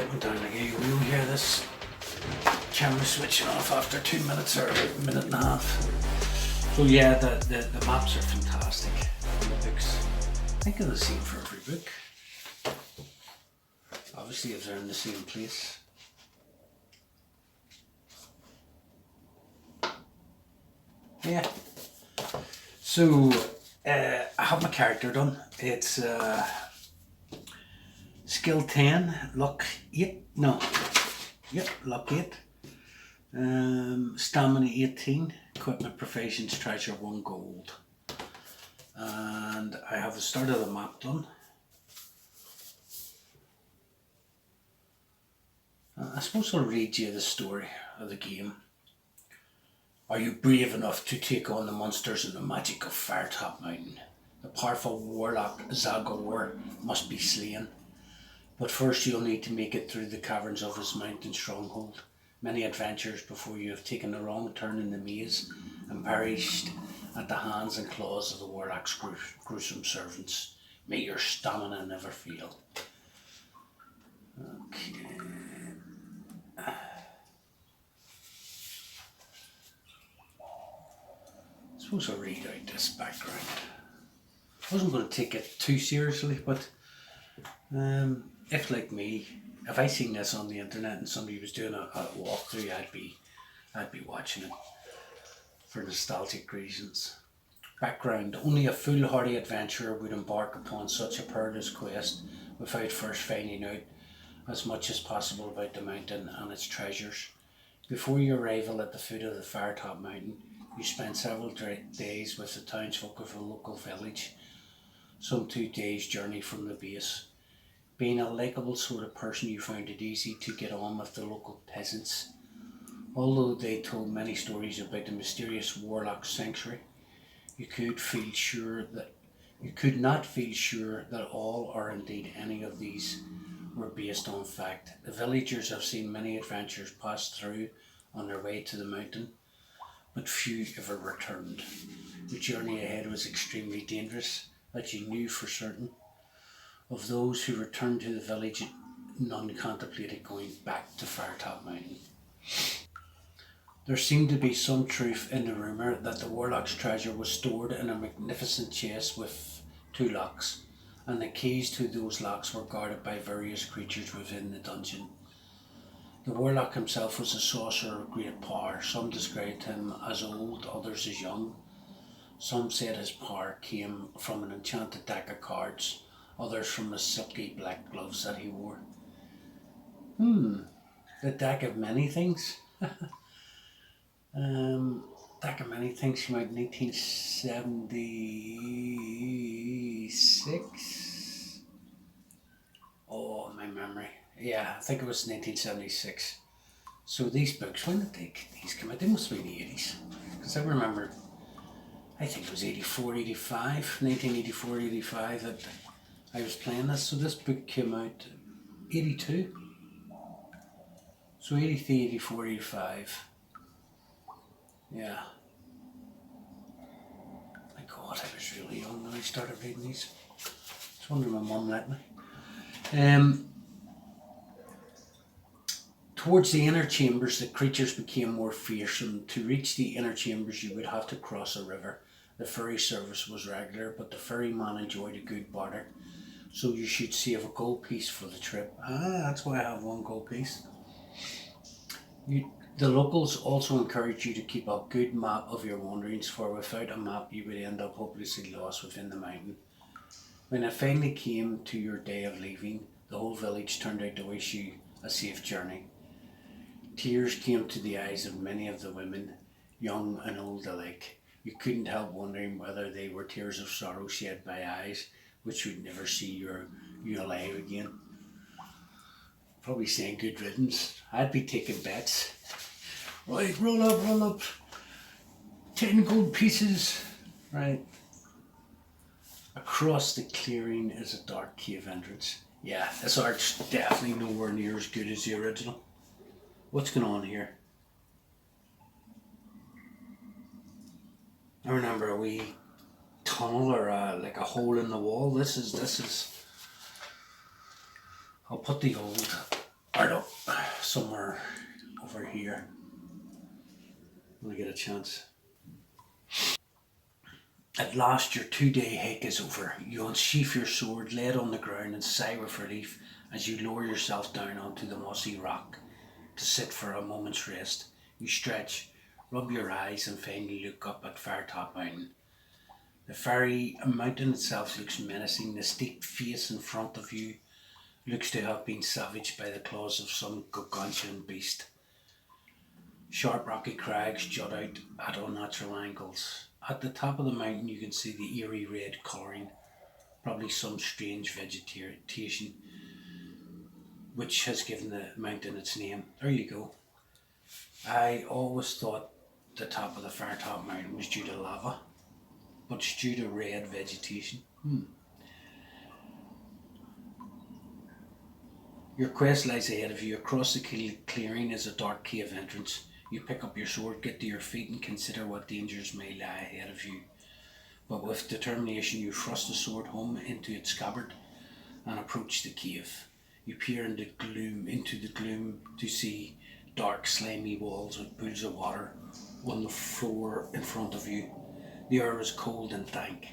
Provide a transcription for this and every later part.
it went down like a yo-yo here. This camera switching off after 2 minutes or a minute and a half. So yeah, the maps are fantastic. And the books, I think they're the same for every book. Obviously if they're in the same place. Yeah. So I have my character done. It's skill 10, luck 8. No. Yep, luck 8. Stamina 18, equipment proficiency treasure 1 gold. And I have the start of the map done. I suppose I'll read you the story of the game. Are you brave enough to take on the monsters in the magic of Firetop Mountain? The powerful Warlock Zagor must be slain. But first you'll need to make it through the caverns of his mountain stronghold. Many adventures before you have taken the wrong turn in the maze and perished at the hands and claws of the Warlock's gruesome servants. May your stamina never fail. Okay. I suppose I'll read out this background. I wasn't going to take it too seriously, but if like me, if I seen this on the internet and somebody was doing a walkthrough, I'd be watching it for nostalgic reasons. Background: only a foolhardy adventurer would embark upon such a perilous quest without first finding out as much as possible about the mountain and its treasures. Before your arrival at the foot of the Firetop Mountain, you spent several days with the townsfolk of a local village, some 2 days' journey from the base. Being a likeable sort of person, you found it easy to get on with the local peasants. Although they told many stories about the mysterious Warlock sanctuary, you could not feel sure that all or indeed any of these were based on fact. The villagers have seen many adventurers pass through on their way to the mountain, but few ever returned. The journey ahead was extremely dangerous, that you knew for certain. Of those who returned to the village, none contemplated going back to Firetop Mountain. There seemed to be some truth in the rumour that the Warlock's treasure was stored in a magnificent chest with 2 locks, and the keys to those locks were guarded by various creatures within the dungeon. The Warlock himself was a sorcerer of great power. Some described him as old, others as young. Some said his power came from an enchanted deck of cards, others from the silky black gloves that he wore. The deck of many things. Deck of many things came out in 1976. Oh, my memory. Yeah, I think it was 1976. So these books, when did these come out? They must have been the 80s. Because I remember, I think it was 1984, 85 that I was playing this. So this book came out 82. So 83, 84, 85. Yeah. My God, I was really young when I started reading these. It's wonder my mum let me. Towards the inner chambers, the creatures became more fearsome. To reach the inner chambers, you would have to cross a river. The ferry service was regular, but the ferryman enjoyed a good barter, so you should save a gold piece for the trip. That's why I have 1 gold piece. The locals also encourage you to keep a good map of your wanderings, for without a map you would end up hopelessly lost within the mountain. When it finally came to your day of leaving, the whole village turned out to wish you a safe journey. Tears came to the eyes of many of the women, young and old alike. You couldn't help wondering whether they were tears of sorrow shed by eyes which would never see you alive again. Probably saying good riddance. I'd be taking bets. Right, roll up. 10 gold pieces. Right. Across the clearing is a dark cave entrance. Yeah, this art's definitely nowhere near as good as the original. What's going on here? I remember a wee tunnel or like a hole in the wall. This is. I'll put the old or no, somewhere over here when I get a chance. At last your 2-day hike is over. You unsheath your sword, lay it on the ground and sigh with relief as you lower yourself down onto the mossy rock to sit for a moment's rest. You stretch, rub your eyes and finally look up at Firetop Mountain. The fiery mountain itself looks menacing. The steep face in front of you looks to have been savaged by the claws of some gargantuan beast. Sharp rocky crags jut out at unnatural angles. At the top of the mountain you can see the eerie red colouring, probably some strange vegetation which has given the mountain its name. There you go. I always thought the top of the Firetop Mountain was due to lava, but it's due to red vegetation. Your quest lies ahead of you. Across the clearing is a dark cave entrance. You pick up your sword, get to your feet and consider what dangers may lie ahead of you. But with determination you thrust the sword home into its scabbard and approach the cave. You peer into the gloom to see dark slimy walls with pools of water on the floor in front of you. The air is cold and dank.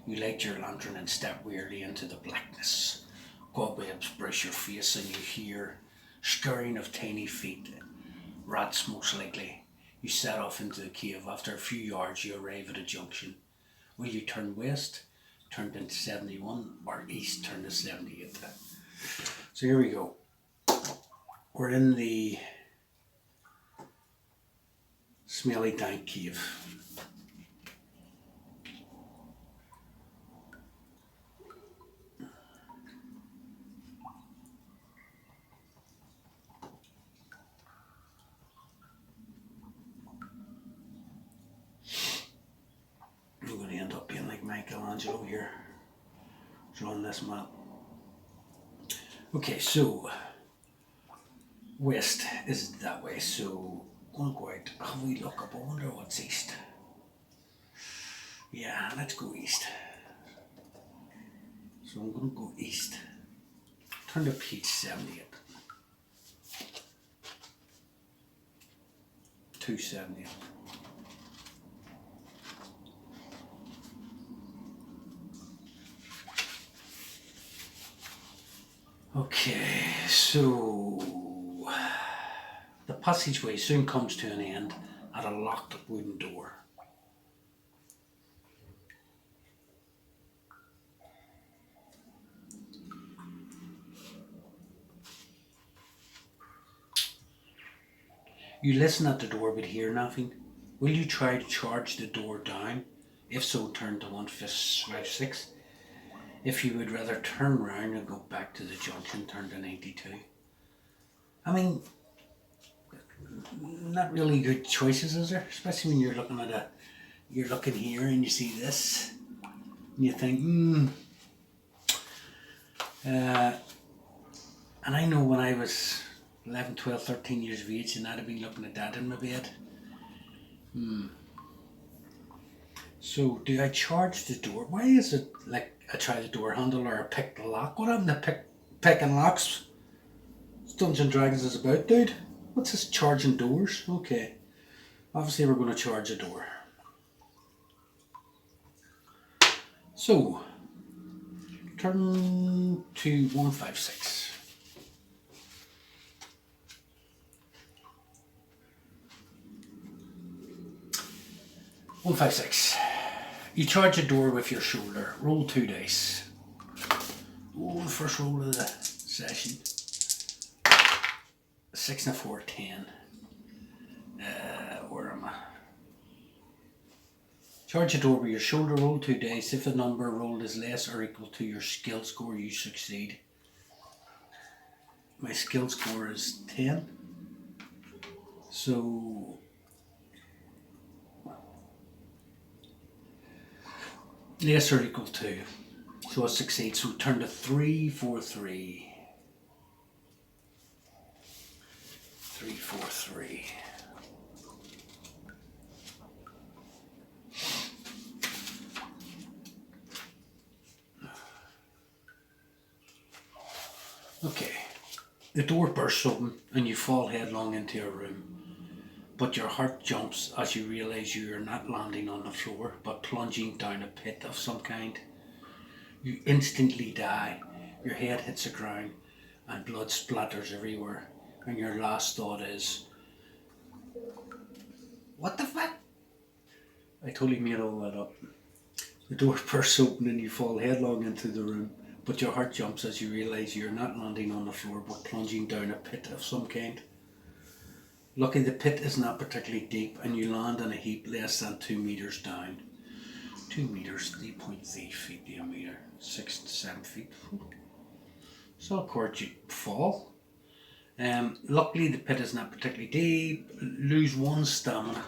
You light your lantern and step wearily into the blackness. Cobwebs brush your face and you hear scurrying of tiny feet. Rats most likely. You set off into the cave. After a few yards you arrive at a junction. Will you turn west, turn into 71, or east, turn to 78? So here we go. We're in the smelly dank cave. I'm going to end up being like Michelangelo here, drawing this map. Okay, so west is that way, so I'm going to go out. Have we look up? I wonder what's east. Yeah, let's go east. So I'm going to go east. Turn to page 78. 278. Okay, so the passageway soon comes to an end at a locked wooden door. You listen at the door but hear nothing. Will you try to charge the door down? If so, turn to 156. If you would rather turn round and go back to the junction, turn to 92. I mean, not really good choices, is there? Especially when you're looking at you're looking here and you see this, and you think, and I know when I was 11, 12, 13 years of age and I'd have been looking at that in my bed. So do I charge the door? Why is it like I try the door handle or I pick the lock? What happened to picking locks? Dungeons and Dragons is about, dude. What's this charging doors? Okay. Obviously we're going to charge a door. So, turn to 156. You charge a door with your shoulder. Roll 2 dice. Oh, the first roll of the session. 6 and a 4, 10. Where am I? Charge a door with your shoulder. Roll 2 dice. If the number rolled is less or equal to your skill score, you succeed. My skill score is 10. So less or equal to. So I succeed. So turn to 3, 4, 3. 3, 4, 3. Okay. The door bursts open and you fall headlong into a room, but your heart jumps as you realise you are not landing on the floor but plunging down a pit of some kind. You instantly die, your head hits the ground and blood splatters everywhere, and your last thought is, what the fuck? I totally made all that up. The door bursts open and you fall headlong into the room, but your heart jumps as you realise you're not landing on the floor but plunging down a pit of some kind. Lucky the pit is not particularly deep and you land in a heap less than 2 metres down. 2 metres, 3.3 feet to a metre, 6 to 7 feet. So of course you fall. Luckily the pit is not particularly deep. Lose 1 stamina.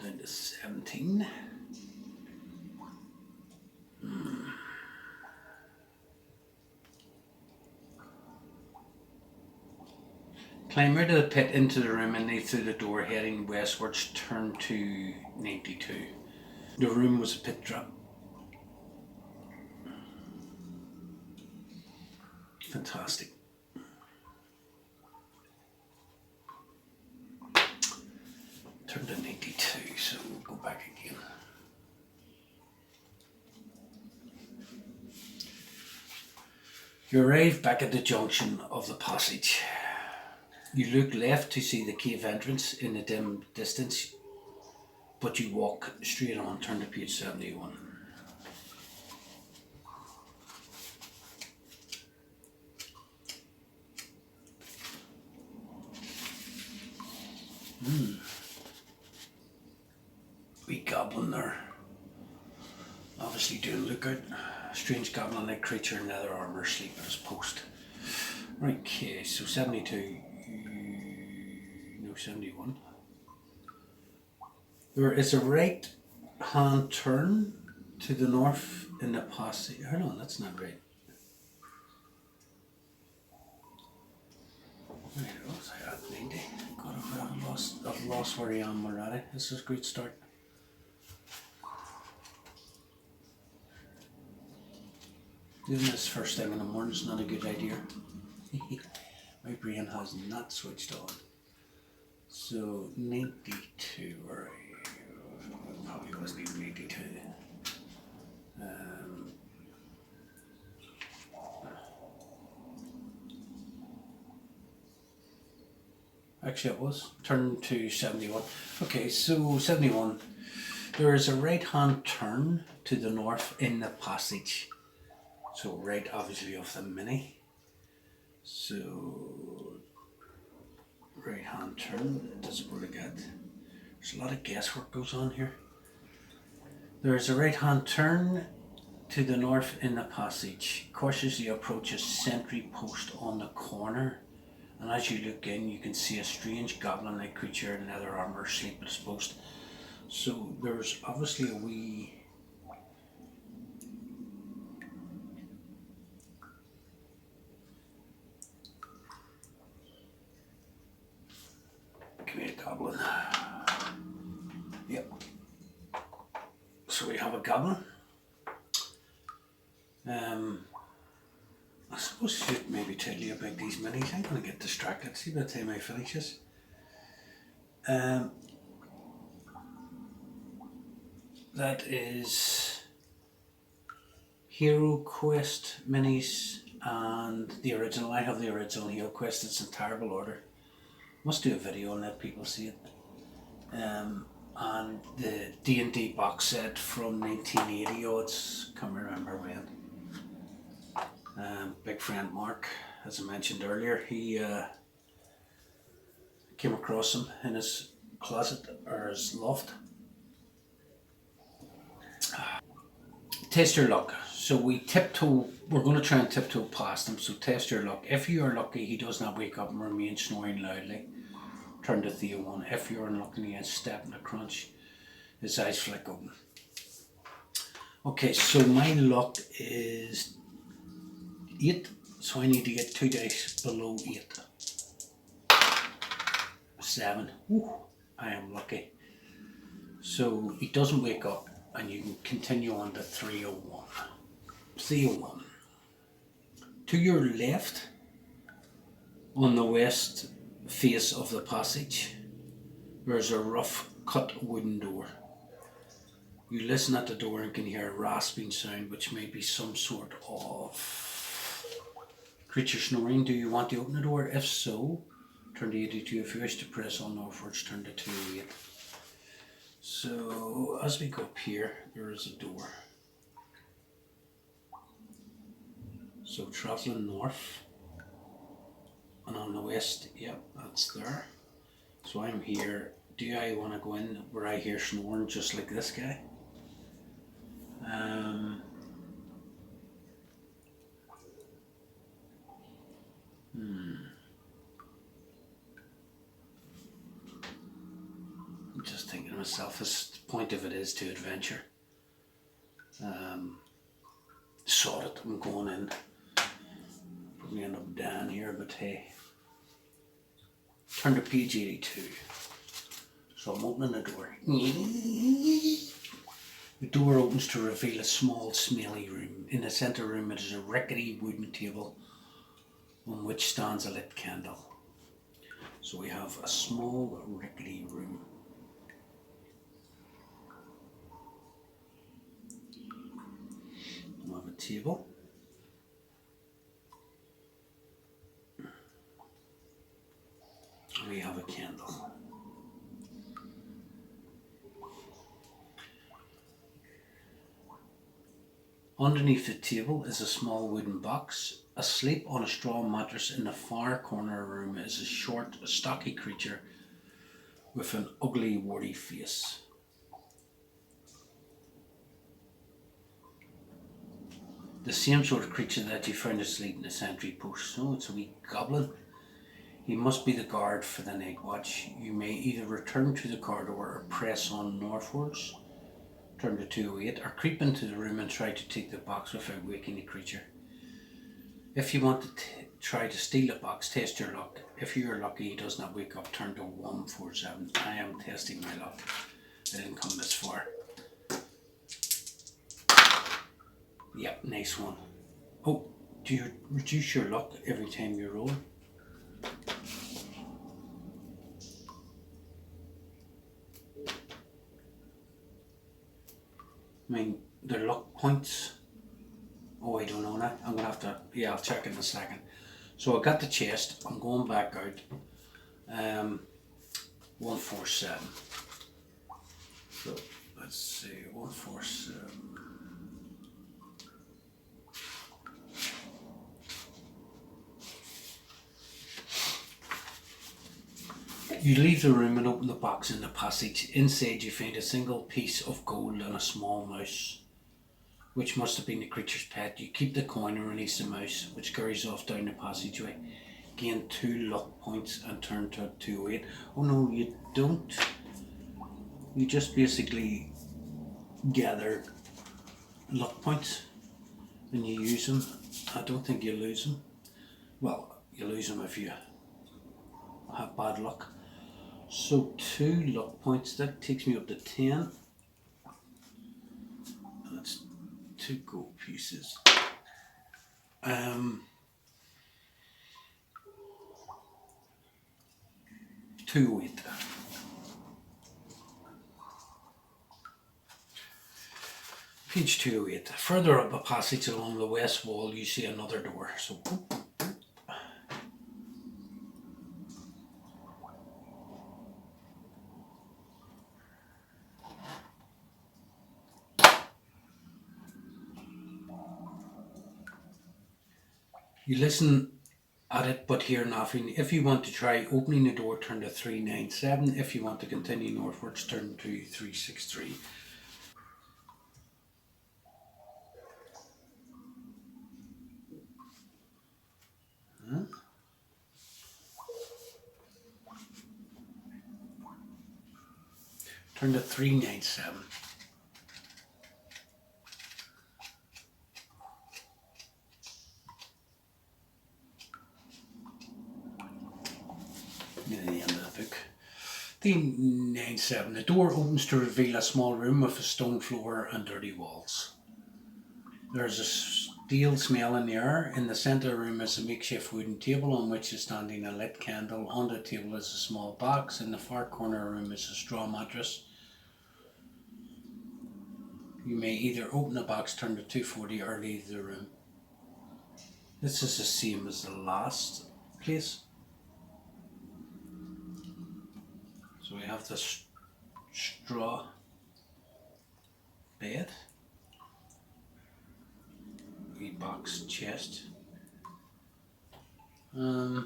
Down to 17. Climb out of the pit into the room and through the door heading westwards, turn to 92. The room was a pit trap. Fantastic. Turn to 92, so we'll go back again. You arrive back at the junction of the passage. You look left to see the cave entrance in the dim distance, but you walk straight on, turn to page 71. Wee goblin there. Obviously doing lookout. Strange goblin-like creature in leather armour asleep at his post. Right, okay, so 72. No, 71. There is a right hand turn to the north in the passage. Hold on, that's not right. Right, what's I at 90? God, I've lost where I am already. This is a great start. Doing this first thing in the morning is not a good idea. My brain has not switched on. So 92, or probably wasn't even 92. Actually it was. Turn to 71. Okay, so 71. There is a right hand turn to the north in the passage. So right obviously of the mini. So right hand turn, it doesn't really get. There's a lot of guesswork goes on here. There is a right hand turn to the north in the passage. Cautiously approach a sentry post on the corner, and as you look in you can see a strange goblin-like creature in leather armour asleep at his post. So there's obviously a wee goblin. Yep. So we have a goblin. I suppose I should maybe tell you about these minis. I'm going to get distracted. See by the time I finish this. That is Hero Quest minis and the original. I have the original Hero Quest. It's in terrible order. Must do a video and let people see it. And the D&D box set from 1980 odds, can't remember when. Big friend Mark, as I mentioned earlier, he came across them in his closet or his loft. Test your luck. So we're going to try and tiptoe past him, so test your luck. If you are lucky, he does not wake up and remain snoring loudly. Turn to Theo 1. If you're unlucky, he step in a crunch. His eyes flick open. Okay, so my luck is 8, so I need to get 2 dice below 8. 7. Ooh, I am lucky. So he doesn't wake up. and you can continue on to 301. 301. To your left, on the west face of the passage, there is a rough cut wooden door. You listen at the door and can hear a rasping sound, which may be some sort of creature snoring. Do you want to open the door? If so, turn to 82. If you wish to press on northwards, turn to 208. So as we go up here, there is a door. So travelling north, and on the west, yep, that's there. So I'm here. Do I want to go in where I hear snoring just like this guy? I'm just thinking to myself, the point of it is to adventure. Sod it, I'm going in. Probably end up down here, but hey. Turn to page 82. So I'm opening the door. The door opens to reveal a small, smelly room. In the centre room it is a rickety wooden table on which stands a lit candle. So we have a small, rickety room. We have a table. We have a candle. Underneath the table is a small wooden box. Asleep on a straw mattress in the far corner of the room is a short, stocky creature with an ugly, warty face. The same sort of creature that you found asleep in the sentry post. So it's a wee goblin. He must be the guard for the night watch. You may either return to the corridor or press on northwards, turn to 208, or creep into the room and try to take the box without waking the creature. If you want to try to steal the box, test your luck. If you are lucky he does not wake up, turn to 147. I am testing my luck. I didn't come this far. Yep, nice one. Oh, do you reduce your luck every time you roll? I mean, their luck points. Oh, I don't know now. I'm going to have to, yeah, I'll check in a second. So I got the chest. I'm going back out. 147. So let's see, 147. You leave the room and open the box in the passage. Inside you find a single piece of gold and a small mouse, which must have been the creature's pet. You keep the coin and release the mouse, which carries off down the passageway. Gain 2 luck points and turn to 208. Oh no, you don't. You just basically gather luck points and you use them. I don't think you lose them. Well, you lose them if you have bad luck. So 2 luck points, that takes me up to 10. And that's 2 gold pieces. 208. Page 208. Further up a passage along the west wall you see another door. So you listen at it but hear nothing. If you want to try opening the door, turn to 397. If you want to continue northwards, turn to 363. Turn to 397. Near the end of the book. 1597. The door opens to reveal a small room with a stone floor and dirty walls. There's a stale smell in the air. In the centre of the room is a makeshift wooden table on which is standing a lit candle. On the table is a small box. In the far corner of the room is a straw mattress. You may either open the box, turn to 240, or leave the room. This is the same as the last place. So we have this straw bed, wee box chest, lit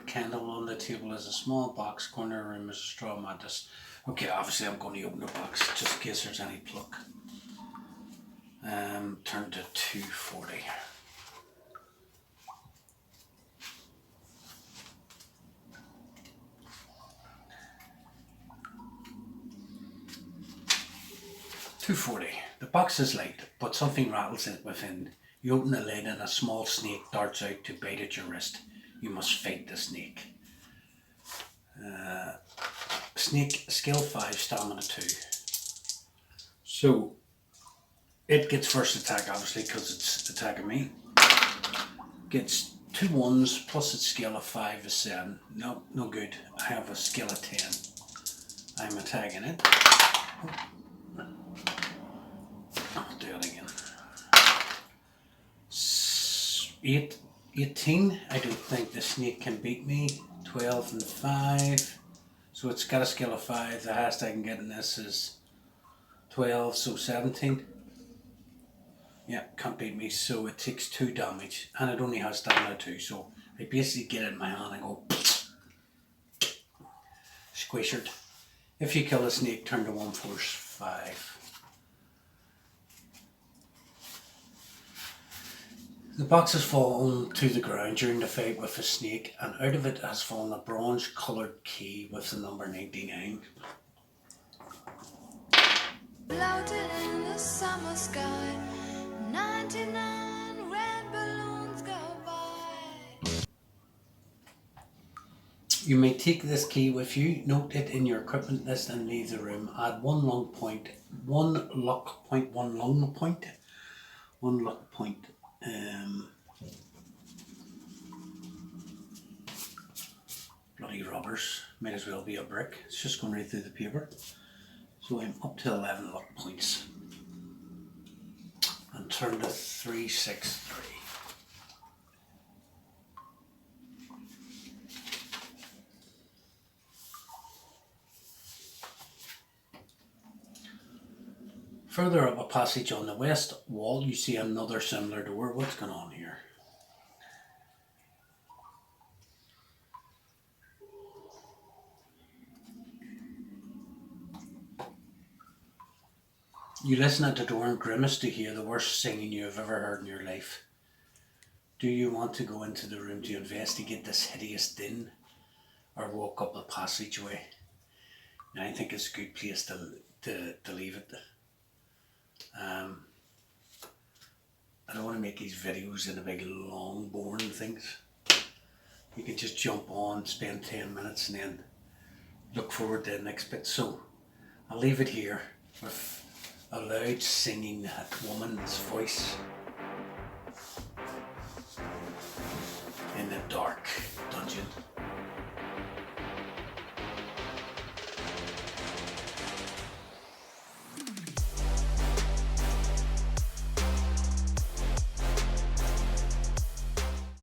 candle. On the table is a small box. Corner room is a straw mattress. Okay, obviously I'm going to open the box just in case there's any pluck. Turn to 240. The box is light, but something rattles it within. You open the lid and a small snake darts out to bite at your wrist. You must fight the snake. Snake, skill 5, stamina 2. So it gets first attack, obviously, because it's attacking me. Gets 2 1s plus its skill of 5 is 7. No, no good. I have a skill of 10. I'm attacking it. I'll do it again. 18. I don't think the snake can beat me. 12 and 5. So it's got a skill of 5. The highest I can get in this is 12, so 17. Yeah, can't beat me. So it takes 2 damage, and it only has stamina 2. So I basically get it in my hand and go squished. If you kill a snake, turn to 1 force 5. The box has fallen to the ground during the fight with the snake, and out of it has fallen a bronze coloured key with the number 99. Floated in the summer sky, 99 red balloons go by. You may take this key with you, note it in your equipment list and leave the room. Add 1 luck point, 1 luck point, 1 lung point, 1 luck point. Bloody robbers, might as well be a brick. It's just going right through the paper. So I'm up to 11 luck points. And turn to 363. Further up a passage on the west wall, you see another similar door. What's going on here? You listen at the door and grimace to hear the worst singing you have ever heard in your life. Do you want to go into the room to investigate this hideous din, or walk up the passageway? Now, I think it's a good place to leave it. I don't want to make these videos into big long boring things. You can just jump on, spend 10 minutes and then look forward to the next bit. So I'll leave it here with a loud singing woman's voice in the dark.